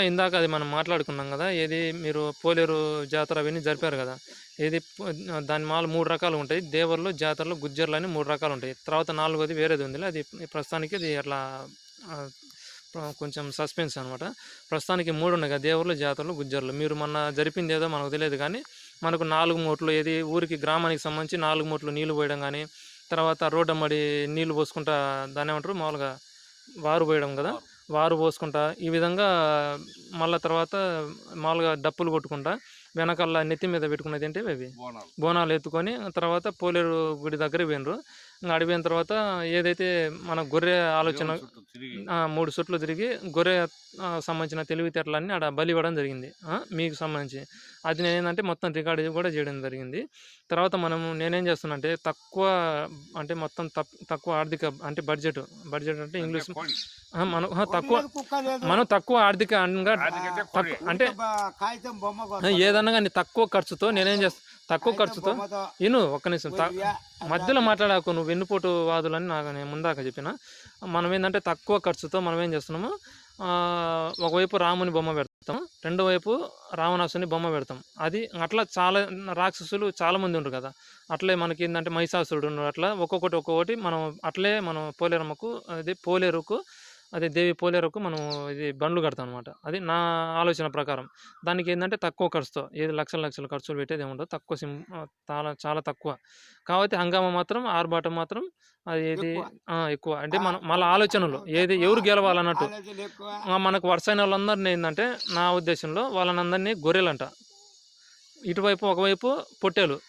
ఇందాక అది మనం మాట్లాడుకున్నాం కదా, ఏది మీరు పోలేరు జాతర అవన్నీ జరిపారు కదా, ఏది దాని మాలు 3 రకాలు ఉంటాయి. దేవర్లు, జాతరలు, గుజ్జర్లు అని 3 రకాలు ఉంటాయి. తర్వాత 4వది వేరేది ఉంది, అది ప్రస్తుతానికి అది అట్లా కొంచెం సస్పెన్స్ అనమాట. ప్రస్తుతానికి 3 ఉన్నాయి కదా, దేవర్లు, జాతరలు, గుజ్జర్లు. మీరు మొన్న జరిపింది ఏదో మనకు తెలియదు కానీ మనకు 4 మూటలు, ఏది ఊరికి గ్రామానికి సంబంధించి 4 మూటలు నీళ్లు పోయడం కానీ, తర్వాత రోడ్డు అమ్మడి నీళ్లు పోసుకుంటా, దాన్ని ఏమంటారు మామూలుగా వారు పోయడం కదా, వారు పోసుకుంటా, ఈ విధంగా మళ్ళీ తర్వాత మామూలుగా డప్పులు కొట్టుకుంటా వెనకాల నెత్తి మీద పెట్టుకునేది ఏంటి అవి బోనాలు ఎత్తుకొని తర్వాత పోలేరు గుడి దగ్గర పోయినరు. ఇంకా అడిపోయిన తర్వాత ఏదైతే మన గొర్రె ఆలోచన 3 చుట్లు తిరిగి గొర్రె సంబంధించిన తెలివితేటలన్నీ ఆడ బలి ఇవ్వడం జరిగింది మీకు సంబంధించి. అది నేనేంటంటే మొత్తం రికార్డు కూడా చేయడం జరిగింది. తర్వాత నేనేం చేస్తున్నా అంటే మొత్తం తక్కువ ఆర్థిక అంటే బడ్జెట్ అంటే ఇంగ్లీష్ మనం తక్కువ ఆర్థికంగా అంటే ఏదన్నా కానీ తక్కువ ఖర్చుతో నేనేం చేస్తాను, తక్కువ ఖర్చుతో ఒక్క నిమిషం మధ్యలో మాట్లాడాకు, నువ్వు వెన్నుపోటు వాదులని నేను ముందాక చెప్పిన. మనం ఏంటంటే తక్కువ ఖర్చుతో మనం ఏం చేస్తున్నాము, ఒకవైపు రాముని బొమ్మ పెడతాం, రెండో వైపు రావణాసుని బొమ్మ పెడతాం. అది అట్లా చాలా రాక్షసులు చాలా మంది ఉంటారు కదా, అట్లే మనకి ఏంటంటే మహిషాసురుడు ఉన్నారు. అట్లా ఒక్కొక్కటి మనం పోలేరమ్మకు పోలేరుకు దేవి పోలేరుకు మనం ఇది బండ్లు కడతాం అనమాట. అది నా ఆలోచన ప్రకారం. దానికి ఏంటంటే తక్కువ ఖర్చుతో, ఏది లక్షల ఖర్చులు పెట్టేది ఏముండదు, తక్కువ చాలా తక్కువ. కాబట్టి హంగామా మాత్రం ఆర్భాటం మాత్రం అది ఏది ఎక్కువ. అంటే మన ఆలోచనలు ఏది ఎవరు గెలవాలన్నట్టు. మనకు వరుసైన వాళ్ళందరినీ ఏంటంటే నా ఉద్దేశంలో వాళ్ళనందరినీ గొర్రెలంట, ఇటువైపు ఒకవైపు పొట్టేలు.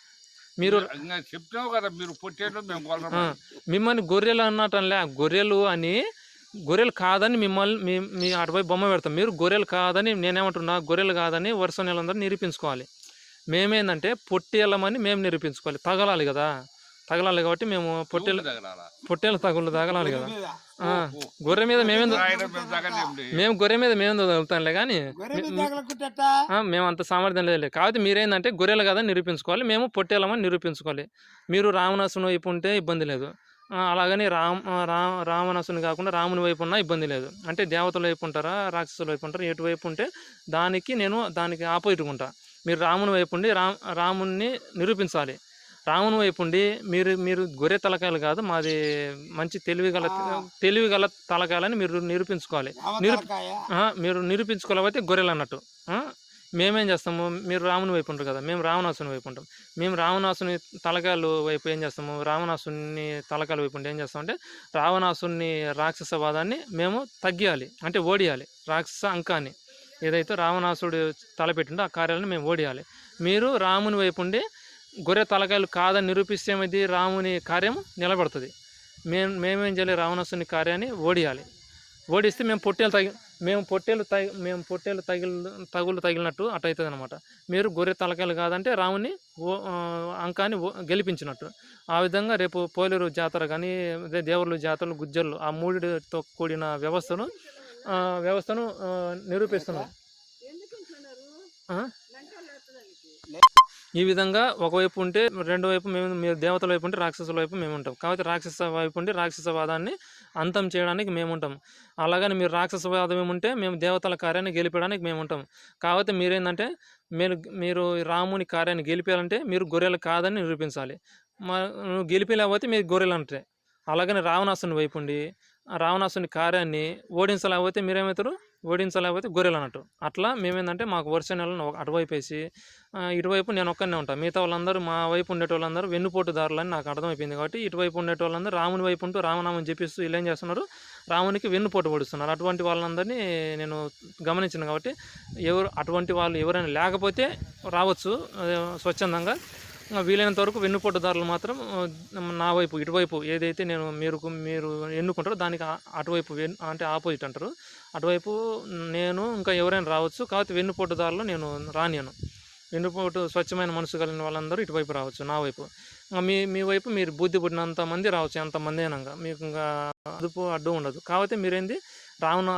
మీరు చెప్తావు కదా, మీరు పొట్టేలు మిమ్మల్ని గొర్రెలు అన్నట్టంలే, గొర్రెలు కాదని మీ అటువైపు బొమ్మ పెడతాం. మీరు గొర్రెలు కాదని నేనేమంటున్నా, గొర్రెలు కాదని వరుస నెలందరూ నిరూపించుకోవాలి. మేమేందంటే పొట్టేళ్ళమని మేము నిరూపించుకోవాలి. తగలాలి కాబట్టి మేము పొట్టేళ్ళ తగలాలి కదా. గొర్రె మీద మేము తగులుతాంలే కానీ మేము అంత సామర్థ్యం లేదు. కాబట్టి మీరేందంటే గొర్రెలు కదా నిరూపించుకోవాలి, మేము పొట్టేళ్ళమని నిరూపించుకోవాలి. మీరు రావణాసుని వైపు ఉంటే ఇబ్బంది లేదు, అలాగని రావణాసుని కాకుండా రాముని వైపు ఉన్నా ఇబ్బంది లేదు. అంటే దేవతల వైపు ఉంటారా రాక్షసుల వైపు ఉంటారా, ఎటువైపు ఉంటే దానికి ఆపోజిట్గా ఉంటా. మీరు రాముని వైపు ఉండి రాముని నిరూపించాలి. రాముని వైపు ఉండి మీరు గొర్రె తలకాయలు కాదు, మాది మంచి తెలివిగల తలకాయలని మీరు నిరూపించుకోవాలి. మీరు నిరూపించుకోలేకపోతే గొర్రెలు అన్నట్టు. మేమేం చేస్తాము, మీరు రాముని వైపు ఉంటారు కదా, మేము రావణాసుని వైపు ఉంటాం. మేము రావణాసుని తలకాయలు వైపు ఏం చేస్తాము, రావణాసుని తలకాయల వైపు ఉంటే ఏం చేస్తామంటే రావణాసుని రాక్షసవాదాన్ని మేము తగ్గియాలి, అంటే ఓడియాలి. రాక్షస అంకాన్ని ఏదైతే రావణాసుడు తలపెట్టిండో ఆ కార్యాలను మేము ఓడియాలి. మీరు రాముని వైపు ఉండి గొర్రె తలకాయలు కాదని నిరూపిస్తే ఏమైంది, రాముని కార్యం నిలబడుతుంది. మేమేం చేయాలి, రావణాసుని కార్యాన్ని ఓడియాలి. ఓడిస్తే మేము పొట్టేలు తగిలినట్టు అట్టవుతుంది అనమాట. మీరు గొర్రె తలకాయలు కాదంటే రాముని అంకాన్ని గెలిపించినట్టు. ఆ విధంగా రేపు పోలేరు జాతర కానీ దేవర్లు, జాతరలు, గుజ్జర్లు ఆ 3తో కూడిన వ్యవస్థను నిరూపిస్తున్నాం. ఈ విధంగా ఒకవైపు ఉంటే రెండో వైపు మీరు దేవతల వైపు ఉంటే రాక్షసుల వైపు మేము ఉంటాం. కాబట్టి రాక్షస వైపు ఉండి రాక్షసవాదాన్ని అంతం చేయడానికి మేము ఉంటాం. అలాగని మీరు రాక్షసవాదం ఏముంటే మేము దేవతల కార్యాన్ని గెలిపడానికి మేము ఉంటాం. కాబట్టి మీరేంటంటే మీరు రాముని కార్యాన్ని గెలిపాలంటే మీరు గొర్రెలు కాదని నిరూపించాలి. గెలిపలేకపోతే మీరు గొర్రెలు అంటే. అలాగని రావణాసుని వైపు ఉండి రావణాసుని కార్యాన్ని ఓడించలేకపోతే మీరేమవుతారు, ఓడించలేకపోతే గొర్రెలు అన్నట్టు. అట్లా మేమేందంటే మాకు వర్ష నెలను అటువైపు వేసి ఇటువైపు నేను ఒక్కనే ఉంటాను. మిగతా వాళ్ళందరూ మా వైపు ఉండేటోళ్ళందరూ వెన్నుపోటుదారులని నాకు అర్థమైపోయింది. కాబట్టి ఇటువైపు ఉండేటోళ్ళందరూ రాముని వైపు ఉంటూ రామనామని చెప్పిస్తూ వీళ్ళు ఏం చేస్తున్నారు, రామునికి వెన్నుపోటు పొడుస్తున్నారు. అటువంటి వాళ్ళందరినీ నేను గమనించాను. కాబట్టి అటువంటి వాళ్ళు ఎవరైనా లేకపోతే రావచ్చు స్వచ్ఛందంగా. వీలైనంత వరకు వెన్నుపోటుదారులు మాత్రం నా వైపు ఇటువైపు ఏదైతే మీరు ఎన్నుకుంటారో దానికి అటువైపు అంటే ఆపోజిట్ అంటారు, అటువైపు నేను ఇంకా ఎవరైనా రావచ్చు. కాబట్టి వెన్నుపోటుదారులు నేను రానియను. వెన్నుపోటు స్వచ్ఛమైన మనసు కలిగిన వాళ్ళందరూ ఇటువైపు రావచ్చు, నా వైపు. మీ వైపు మీరు బుద్ధి పుట్టినంత మంది రావచ్చు, ఎంతమంది అయినా మీకు ఇంకా అదుపు అడ్డు ఉండదు. కాబట్టి మీరేంది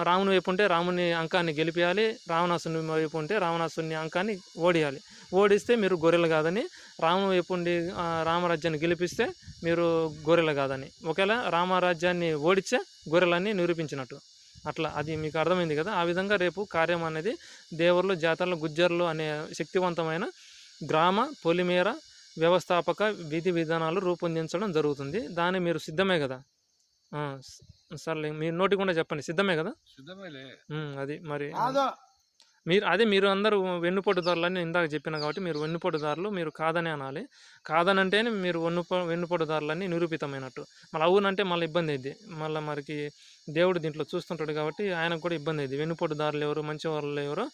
రాముని వైపు ఉంటే రాముని అంకాన్ని గెలిపియాలి, రావణాసుని వైపు ఉంటే రావణాసుని అంకాన్ని ఓడియాలి. ఓడిస్తే మీరు గొర్రెలు కాదని, రాముని వైపు ఉండి రామరాజ్యాన్ని గెలిపిస్తే మీరు గొర్రెలు కాదని. ఒకవేళ రామరాజ్యాన్ని ఓడిస్తే గొర్రెలన్నీ నిరూపించినట్టు. అట్లా అది మీకు అర్థమైంది కదా. ఆ విధంగా రేపు కార్యం అనేది దేవర్లు జాతరలు గుజ్జర్లు అనే శక్తివంతమైన గ్రామ పొలిమేర వ్యవస్థాపక విధి విధానాలు రూపొందించడం జరుగుతుంది. దాన్ని మీరు సిద్ధమే కదా. సర్లే మీరు నోటికుండా చెప్పండి, సిద్ధమే కదా. సిద్ధమేలే. అది మరి మీరు అందరూ వెన్నుపోటుదారులని ఇందాక చెప్పిన కాబట్టి మీరు వెన్నుపోటుదారులు, మీరు కాదని అనాలి. కాదనంటేనే మీరు వెన్నుపోటుదారులని నిరూపితమైనట్టు. మళ్ళీ అవునంటే మళ్ళీ ఇబ్బంది అయింది. మళ్ళీ మనకి దేవుడు దీంట్లో చూస్తుంటాడు కాబట్టి ఆయనకు కూడా ఇబ్బంది అయింది. వెన్నుపోటుదారులు ఎవరు మంచి వాళ్ళు ఎవరో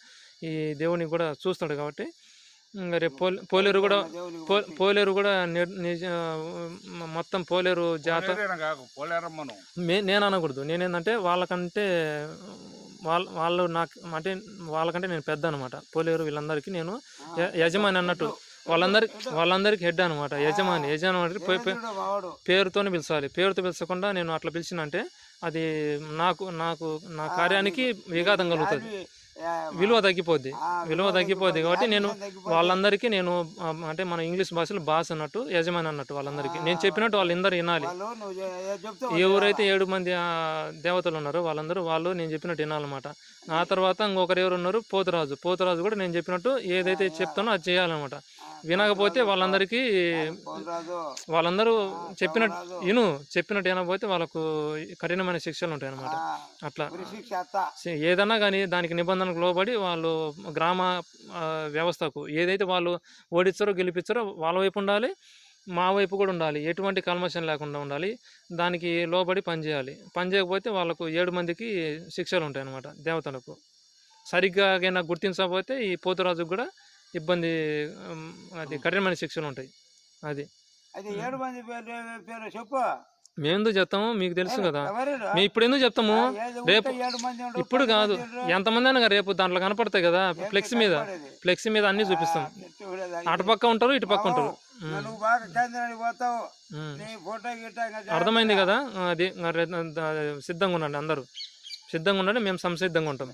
ఈ దేవునికి కూడా చూస్తాడు కాబట్టి ఇంకా రేపు పోలేరు కూడా మొత్తం పోలేరు జాతర నేను అనకూడదు. నేనేందంటే వాళ్ళకంటే వాళ్ళు నాకు అంటే వాళ్ళకంటే నేను పెద్ద అనమాట. పోలేరు వీళ్ళందరికీ నేను యజమాని అన్నట్టు, వాళ్ళందరికీ హెడ్ అనమాట. యజమాని పేరుతోనే పిలిచాలి. పేరుతో పిలిచకుండా నేను అట్లా పిలిచినంటే అది నా కార్యానికి విఘాతం కలుగుతుంది, విలువ తగ్గిపోద్ది కాబట్టి నేను వాళ్ళందరికీ నేను అంటే మన ఇంగ్లీష్ భాషలో బాస్ అన్నట్టు, యజమాని అన్నట్టు. వాళ్ళందరికీ నేను చెప్పినట్టు వాళ్ళందరూ వినాలి. ఎవరైతే 7 మంది దేవతలు ఉన్నారో వాళ్ళు నేను చెప్పినట్టు వినాలన్నమాట. ఆ తర్వాత ఇంకొకరు ఎవరు ఉన్నారు, పోతురాజు కూడా నేను చెప్పినట్టు ఏదైతే చెప్తానో అది చేయాలన్నమాట. వినకపోతే వాళ్ళందరూ చెప్పినట్టు వినకపోతే వాళ్ళకు కఠినమైన శిక్షలు ఉంటాయి అన్నమాట. అట్లా ఏదన్నా కానీ దానికి నిబంధనకు లోబడి వాళ్ళు గ్రామ వ్యవస్థకు ఏదైతే వాళ్ళు ఓడిస్తారో గెలిపిస్తారో వాళ్ళ వైపు ఉండాలి, మా వైపు కూడా ఉండాలి. ఎటువంటి కల్మషం లేకుండా ఉండాలి. దానికి లోబడి పనిచేయాలి. పని చేయకపోతే వాళ్ళకు 7 మందికి శిక్షలు ఉంటాయి అన్నమాట. దేవతలకు సరిగ్గా గుర్తించకపోతే ఈ పోతురాజుకు కూడా ఇబ్బంది, అది కఠినమైన శిక్షలు ఉంటాయి. అది 7 మంది పేరు చెప్పు. మేము ఎందుకు చెప్తాము, మీకు తెలుసు కదా. మేము ఇప్పుడు ఎందుకు చెప్తాము, రేపు ఇప్పుడు కాదు ఎంతమంది అయినా రేపు దాంట్లో కనపడతాయి కదా. ఫ్లెక్సీ మీద అన్ని చూపిస్తాం. అటుపక్క ఉంటారు, ఇటుపక్క ఉంటారు. అర్థమైంది కదా. అది సిద్ధంగా ఉండండి, అందరూ సిద్ధంగా ఉండండి. మేము సంసిద్ధంగా ఉంటాం.